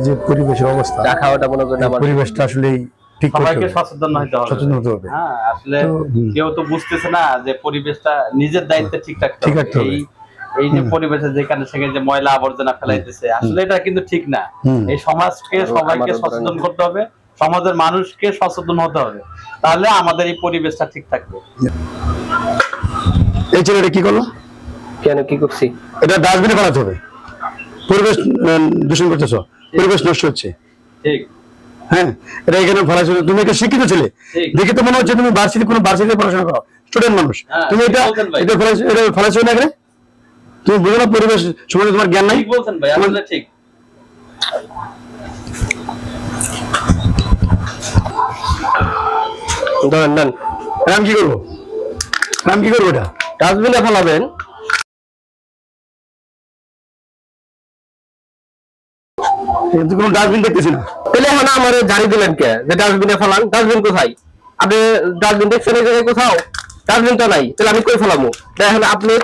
যে পরিবেশের অবস্থা খাওয়াটা মনে করেন আমার পরিবেশটা আসলে ঠিক সবাইকে সচেতন হতে হবে। সচেতন হতে হবে। হ্যাঁ, আসলে কেউ তো বুঝতেছে না যে পরিবেশটা নিজের দায়িত্বে ঠিক রাখতে হবে। এই যে পরিবেশে যেখানে সেখানে যে ময়লা আবর্জনা ফেলাইতেছে, আসলে এটা কিন্তু ঠিক না। এই সমাজকে সবাইকে সচেতন করতে হবে, সমাজের মানুষকে সচেতন হতে হবে, তাহলে আমাদের এই পরিবেশটা ঠিক থাকবে। এই ছেলেটা কি করলো? কেন কি করছি? এটা ডাস্টবিনে ফেলাতে হবে। পরিবেশ দূষণ করতেছ, পরিবেশ নষ্ট হচ্ছে। ঠিক। হ্যাঁ, এটা এখানে ফেলাচ্ছ। তুমি একটা শিক্ষিত ছেলে, দেখে তো মনে হচ্ছে তুমি কোনো ভার্সিটিতে পড়াশোনা করো, স্টুডেন্ট মানুষ। তুমি এটা ফেলাচ্ছ না এখানে? তুমি বুঝো না পরিবেশ সম্বন্ধে তোমার জ্ঞান নাই? ঠিক বলছেন ভাই, আসলে ঠিক। দেন আমি কি করবো? এটা ডাস্টবিনে ফেলাবেন। কিন্তু কোনো ডাস্টবিন দেখতেছি না। তাহলে এখন আমার জারি দিলেন কে যে ডাস্টবিনে ফেলান? ডাস্টবিন কোথায়? আপনি ডাস্টবিন দেখছেন এই জায়গায় কোথাও? ডাস্টবিন তো নাই, তাহলে আমি কই ফেলাবো? দেখেন আপনি